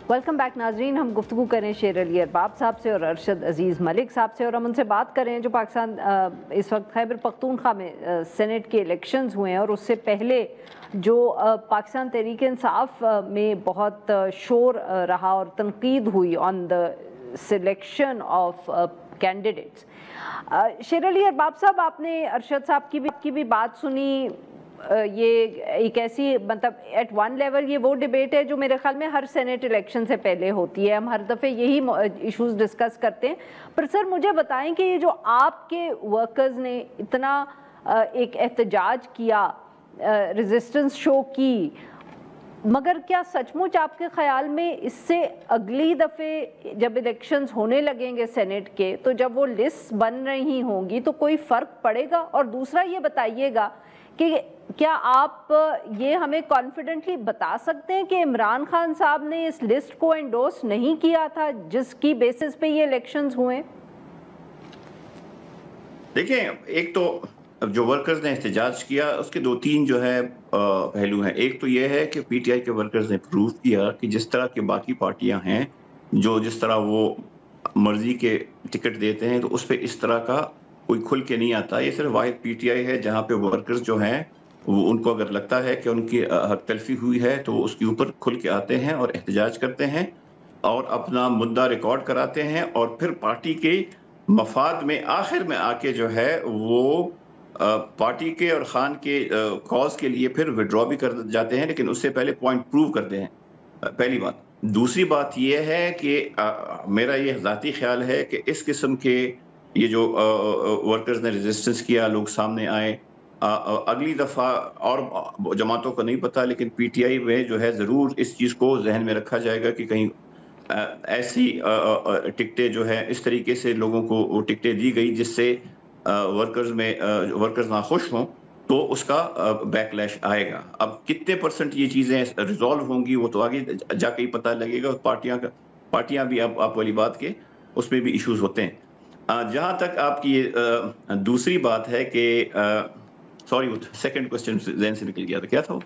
Welcome back नाजरीन, हम गुफ्तगू करें शेर अली अरबाब साहब से और अरशद अजीज़ मलिक साहब से, और हम उनसे बात करें जो पाकिस्तान इस वक्त खैबर पख्तूनख्वा में सेनेट के इलेक्शंस हुए हैं और उससे पहले जो पाकिस्तान तहरीक इंसाफ में बहुत शोर रहा और तनकीद हुई on the selection of candidates. शेर अली अरबाब साहब, आपने अरशद साहब की भी बात सुनी। ये एक ऐसी मतलब एट वन लेवल ये वो डिबेट है जो मेरे ख्याल में हर सेनेट इलेक्शन से पहले होती है, हम हर दफ़े यही इश्यूज डिस्कस करते हैं। पर सर मुझे बताएं कि ये जो आपके वर्कर्स ने इतना एक एहतजाज किया, रेजिस्टेंस शो की, मगर क्या सचमुच आपके ख्याल में इससे अगली दफ़े जब इलेक्शंस होने लगेंगे सेनेट के, तो जब वो लिस्ट बन रही होंगी तो कोई फ़र्क पड़ेगा? और दूसरा ये बताइएगा कि क्या आप ये हमें कॉन्फिडेंटली बता सकते हैं कि इमरान खान साहब ने इस लिस्ट को एंडोर्स नहीं किया था जिसकी बेसिस पे ये इलेक्शंस हुए? देखें, एक तो जो वर्कर्स ने एहतजाज किया उसके दो तीन जो है पहलू हैं। एक तो ये है कि पीटीआई के वर्कर्स ने प्रूव किया कि जिस तरह की बाकी पार्टियां हैं जो जिस तरह वो मर्जी के टिकट देते हैं तो उस पर इस तरह का कोई खुल के नहीं आता। ये सिर्फ वाहिद पीटीआई है जहाँ पे वर्कर्स जो हैं वो उनको अगर लगता है कि उनकी हक तलफी हुई है तो उसके ऊपर खुल के आते हैं और एहतजाज करते हैं और अपना मुद्दा रिकॉर्ड कराते हैं और फिर पार्टी के मफाद में आखिर में आके जो है वो पार्टी के और खान के कॉज के लिए फिर विड्रॉ भी कर जाते हैं, लेकिन उससे पहले पॉइंट प्रूव करते हैं। पहली बात। दूसरी बात यह है कि मेरा ये ज़ाती ख्याल है कि इस किस्म के ये जो वर्कर्स ने रेजिस्टेंस किया, लोग सामने आए, अगली दफ़ा और जमातों को नहीं पता लेकिन पीटीआई में जो है ज़रूर इस चीज़ को जहन में रखा जाएगा कि कहीं ऐसी टिकटें जो है इस तरीके से लोगों को टिकटें दी गई जिससे वर्कर्स नाखुश हों तो उसका बैकलैश आएगा। अब कितने परसेंट ये चीज़ें रिजॉल्व होंगी वो तो आगे जाके ही पता लगेगा। पार्टियां भी आप वाली बात के उसमें भी इश्यूज होते हैं। जहाँ तक आपकी ये दूसरी बात है कि सॉरी सेकंड क्वेश्चन ज़हन से निकल गया था, क्या था?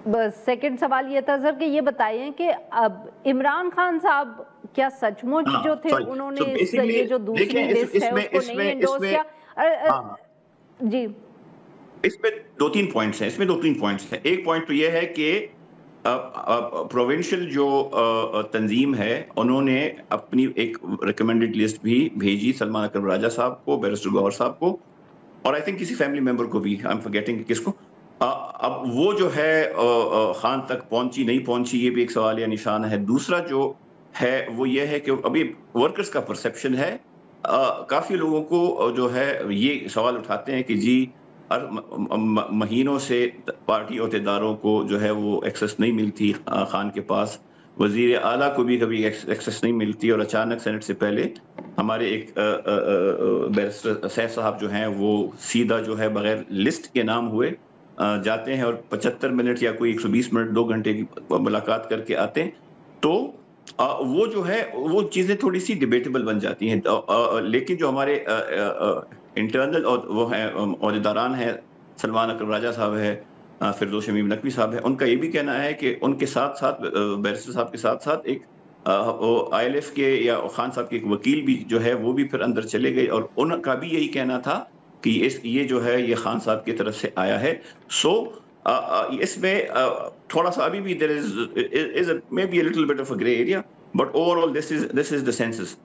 बस सेकंड सवाल ये था सर कि ये बताइए कि अब इमरान खान साहब क्या सचमुच जो थे उन्होंने ये जो दूसरी लिस्ट है उसको नहीं एंडोर्स किया? जी, इसमें दो तीन पॉइंट्स हैं। एक पॉइंट तो ये है कि प्रोविंशियल जो तंजीम है उन्होंने अपनी एक रिकमेंडेड लिस्ट भी भेजी सलमान अकरम राजा साहब को, बैरिस्टर गौहर साहब को और आई थिंक किसी फैमिली मेंबर को भी, आई एम फॉरगेटिंग किसको। अब वो जो है खान तक पहुंची नहीं पहुंची ये भी एक सवाल या निशान है। दूसरा जो है वो ये है कि अभी वर्कर्स का परसेप्शन है, काफ़ी लोगों को जो है ये सवाल उठाते हैं कि जी महीनों से पार्टी अहदेदारों को जो है वो एक्सेस नहीं मिलती खान के पास, वजीर आला को भी कभी एक्सेस नहीं मिलती और अचानक सेनेट से पहले हमारे एक बैरिस्टर सैफ साहब जो हैं वो सीधा जो है बगैर लिस्ट के नाम हुए जाते हैं और 75 मिनट या कोई 120 मिनट 2 घंटे की मुलाकात करके आते हैं। तो वो जो है वो चीज़ें थोड़ी सी डिबेटेबल बन जाती हैं। लेकिन जो हमारे इंटरनल और वो हैं अहदेदारान हैं, सलमान अकरम राजा साहब है, फिरदौस शमीम नकवी साहब है, उनका ये भी कहना है कि उनके साथ साथ बैरिस्टर साहब के साथ साथ एक ILF के या खान साहब के एक वकील भी जो है वो भी फिर अंदर चले गए और उनका भी यही कहना था कि ये जो है ये खान साहब की तरफ से आया है। सो इसमें थोड़ा सा अभी भी there is maybe a little bit of a grey area, but overall this is the census.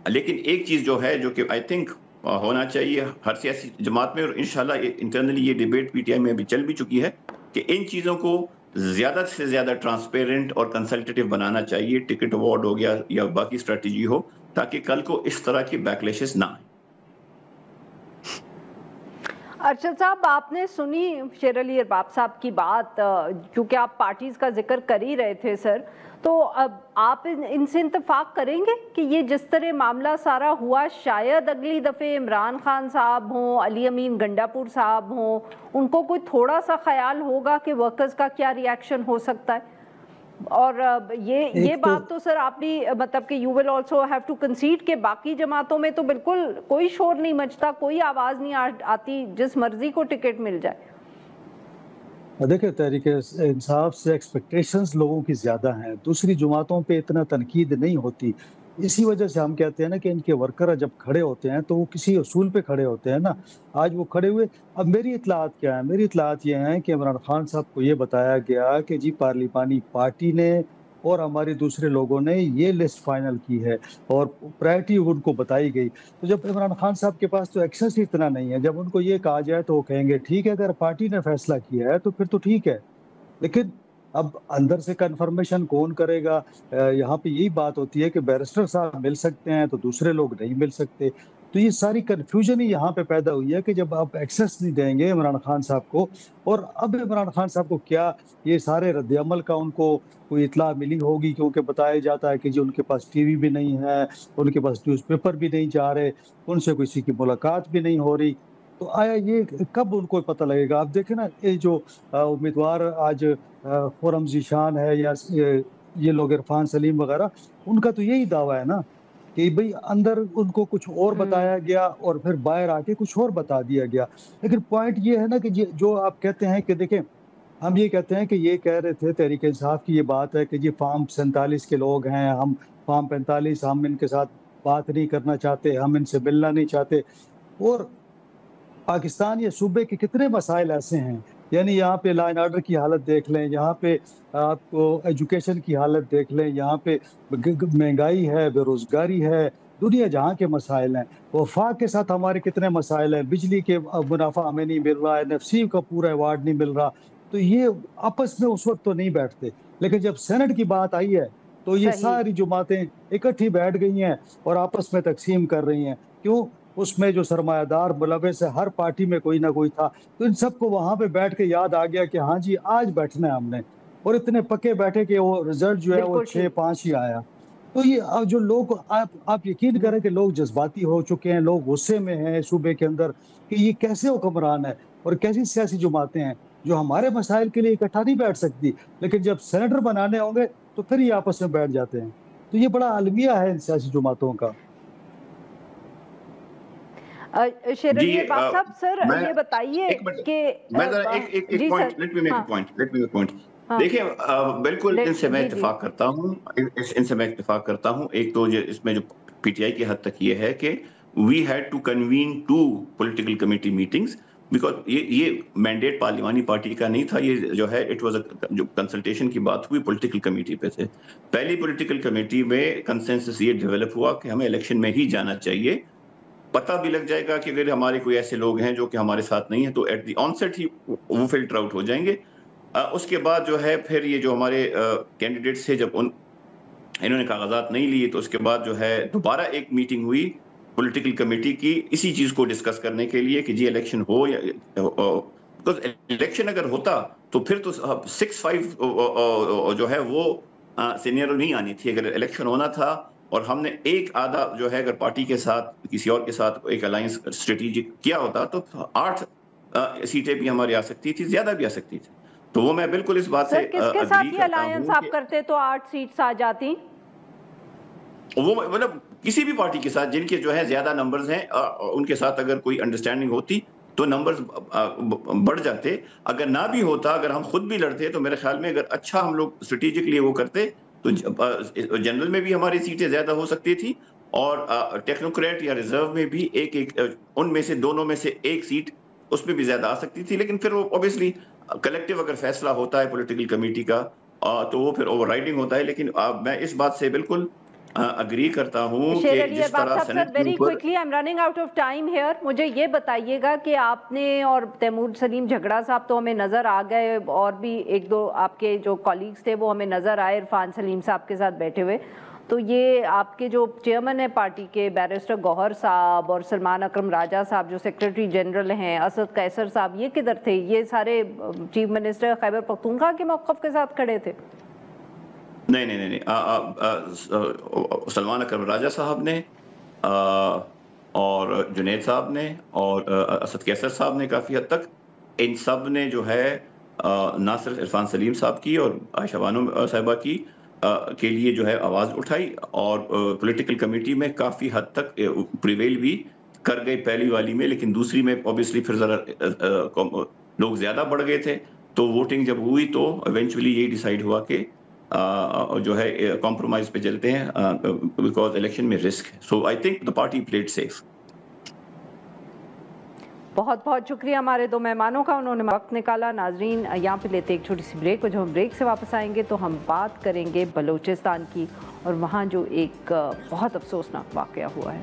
लेकिन एक चीज जो है जो कि आई थिंक होना चाहिए हर सियासी जमात में, और इंशाल्लाह इंटरनली ये डिबेट पीटीआई में भी चल भी चुकी है कि इन चीज़ों को ज़्यादा से ज़्यादा ट्रांसपेरेंट और कंसल्टेटिव बनाना चाहिए। टिकट अवार्ड हो गया या बाकी स्ट्रेटजी हो, ताकि कल को इस तरह की बैकलैशेस ना आए। अरशद साहब, आपने सुनी शेर अली अरबाब साहब की बात, क्योंकि आप पार्टीज का जिक्र कर ही रहे थे सर, तो अब आप इनसे इत्तेफाक करेंगे कि ये जिस तरह मामला सारा हुआ शायद अगली दफ़े इमरान खान साहब हों, अली अमीन गंडापुर साहब हों, उनको कोई थोड़ा सा ख्याल होगा कि वर्कर्स का क्या रिएक्शन हो सकता है? और ये बात तो सर आप भी मतलब कि you will also have to consider कि बाकी जमातों में तो बिल्कुल कोई शोर नहीं मचता, कोई आवाज़ नहीं आती, जिस मर्जी को टिकट मिल जाए। देखिए, तहरीक इंसाफ से एक्सपेक्टेशंस लोगों की ज़्यादा हैं, दूसरी जमातों पे इतना तनकीद नहीं होती। इसी वजह से हम कहते हैं ना कि इनके वर्कर जब खड़े होते हैं, तो वो किसी उसूल पे खड़े होते हैं ना। आज वो खड़े हुए। अब मेरी इत्तलात क्या है? मेरी इत्तलात ये हैं कि इमरान खान साहब को ये बताया गया कि जी पार्लिमानी पार्टी ने और हमारे दूसरे लोगों ने ये लिस्ट फाइनल की है और प्रायोरिटी उनको बताई गई। तो जब इमरान खान साहब के पास तो एक्सेस ही इतना नहीं है, जब उनको ये कहा जाए तो वो कहेंगे ठीक है, अगर पार्टी ने फैसला किया है तो फिर तो ठीक है। लेकिन अब अंदर से कन्फर्मेशन कौन करेगा? यहाँ पे यही बात होती है कि बैरिस्टर साहब मिल सकते हैं तो दूसरे लोग नहीं मिल सकते। तो ये सारी कन्फ्यूजन ही यहाँ पे पैदा हुई है कि जब आप एक्सेस नहीं देंगे इमरान खान साहब को, और अब इमरान खान साहब को क्या ये सारे रद्द-ए-अमल का उनको कोई इत्तला मिली होगी, क्योंकि बताया जाता है कि जी उनके पास टीवी भी नहीं है, उनके पास न्यूज़पेपर भी नहीं जा रहे, उनसे किसी की मुलाकात भी नहीं हो रही। तो आया ये कब उनको पता लगेगा? आप देखें ना, ये जो उम्मीदवार आज खुर्रम ज़ीशान है या ये लोग इरफान सलीम वगैरह, उनका तो यही दावा है ना कि भई अंदर उनको कुछ और बताया गया और फिर बाहर आके कुछ और बता दिया गया। लेकिन पॉइंट ये है ना कि ये जो आप कहते हैं कि देखें, हम ये कहते हैं कि ये कह रहे थे तहरीक इंसाफ की ये बात है कि जी फार्म 47 के लोग हैं, हम फार्म 45 हम इनके साथ बात नहीं करना चाहते, हम इनसे मिलना नहीं चाहते। और पाकिस्तान या सूबे के कितने मसाइल ऐसे हैं, यानी यहाँ पे लॉ एंड ऑर्डर की हालत देख लें, यहाँ पे आपको एजुकेशन की हालत देख लें, यहाँ पे महंगाई है, बेरोजगारी है, दुनिया जहाँ के मसाइल हैं। वफाक के साथ हमारे कितने मसाइल हैं, बिजली के मुनाफा हमें नहीं मिल रहा है, एनएफसी का पूरा अवार्ड नहीं मिल रहा। तो ये आपस में उस वक्त तो नहीं बैठते, लेकिन जब सेनेट की बात आई है तो ये सारी जमातें इकट्ठी बैठ गई हैं और आपस में तकसीम कर रही हैं। क्यों? उसमें जो सरमायादार मुलविस है, हर पार्टी में कोई ना कोई था, तो इन सबको वहां पे बैठ के याद आ गया कि हाँ जी आज बैठना है हमने, और इतने पक्के बैठे कि वो रिजल्ट जो है वो 6-5 ही आया। तो ये जो लोग, आप यकीन करें कि लोग जज्बाती हो चुके हैं, लोग गुस्से में हैं सूबे के अंदर कि ये कैसे हुक्मरान है और कैसी सियासी जमातें हैं जो हमारे मसाइल के लिए इकट्ठा नहीं बैठ सकती, लेकिन जब सेनेटर बनाने होंगे तो फिर ये आपस में बैठ जाते हैं। तो ये बड़ा अलमिया है इन सियासी जमातों का। शेरली बाब साहब, सर ये बताइए कि मैं जरा एक point, let me make a point. देखिए, बिल्कुल इनसे मैं इत्तेफाक करता हूं। एक तो इसमें जो पीटीआई की हद तक ये है कि we had to convene 2 political committee meetings, because ये मैंडेट पार्लिमानी पार्टी का नहीं था। ये जो है इट वाज जो कंसल्टेशन की बात हुई पॉलिटिकल कमेटी पे से। पहली पॉलिटिकल कमेटी में कंसेंसस ये डेवलप हुआ कि हमें इलेक्शन में ही जाना चाहिए। पता भी लग जाएगा कि अगर हमारे कोई ऐसे लोग हैं जो कि हमारे साथ नहीं है तो एट द ऑनसेट ही वो फिल्टर आउट हो जाएंगे। उसके बाद जो है फिर ये जो हमारे कैंडिडेट्स थे, जब इन्होंने कागजात नहीं लिए तो उसके बाद जो है दोबारा एक मीटिंग हुई पॉलिटिकल कमेटी की इसी चीज को डिस्कस करने के लिए कि जी इलेक्शन हो या, बिकॉज इलेक्शन अगर होता तो फिर तो 6-5 जो है वो सीनियर नहीं आनी थी। अगर इलेक्शन होना था और हमने एक आधा जो है अगर पार्टी के साथ किसी और के साथ एक अलायंस स्ट्रेटेजिक किया होता तो 8 सीटें भी हमारी आ सकती थी, ज्यादा भी आ सकती थी। तो वो मैं बिल्कुल इस बात से किसके साथ ये अलायंस आप करते तो 8 सीट्स आ जाती? वो मतलब किसी भी पार्टी के साथ जिनके जो है ज्यादा नंबर्स हैं उनके साथ अगर कोई अंडरस्टैंडिंग होती तो नंबर्स बढ़ जाते। अगर ना भी होता, अगर हम खुद भी लड़ते तो मेरे ख्याल में अगर अच्छा हम लोग स्ट्रेटेजिकली वो करते तो जनरल में भी हमारी सीटें ज्यादा हो सकती थी और टेक्नोक्रेट या रिजर्व में भी एक उनमें से दोनों में से एक सीट उसमें भी ज्यादा आ सकती थी। लेकिन फिर वो ऑब्वियसली कलेक्टिव अगर फैसला होता है पॉलिटिकल कमेटी का तो वो फिर ओवरराइडिंग होता है। लेकिन मैं इस बात से बिल्कुल अग्री करता हूँ कि जिस तरह senate very quickly, I am running out of time here. मुझे ये बताइएगा कि आपने और तैमूर सलीम झगड़ा साहब तो हमें नज़र आ गए और भी एक दो आपके जो कॉलीग्स थे वो हमें नज़र आए इरफान सलीम साहब के साथ बैठे हुए। तो ये आपके जो चेयरमैन है पार्टी के बैरिस्टर गौहर साहब और सलमान अकरम राजा साहब जो सेक्रेटरी जनरल हैं, असद कैसर साहब, ये किधर थे? ये सारे चीफ मिनिस्टर खैबर पख्तूनख्वा के मौक़िफ़ के साथ खड़े थे? नहीं। सलमान अकरम राजा साहब ने और जुनैद साहब ने और असद कैसर साहब ने काफ़ी हद तक इन सब ने जो है ना सिर्फ इरफान सलीम साहब की और आयशा बानो साहिबा की के लिए जो है आवाज़ उठाई और पॉलिटिकल कमेटी में काफ़ी हद तक प्रिवेल भी कर गए पहली वाली में। लेकिन दूसरी में ऑब्वियसली फिर ज़रा लोग ज़्यादा बढ़ गए थे تو ووٹنگ جب ہوئی تو ایونچولی یہی ڈیسائیڈ ہوا کہ جو ہے کمپرومائز پہ چلتے ہیں بیکاز الیکشن میں رسک ہے. So I think the party played safe. بہت بہت شکریہ ہمارے دو مہمانوں کا، انہوں نے وقت نکالا. ناظرین یہاں پہ لیتے ایک چھوٹی سی بریک، اور جب ہم بریک سے واپس آئیں گے تو ہم بات کریں گے بلوچستان کی، اور وہاں جو ایک بہت افسوسناک واقعہ ہوا ہے.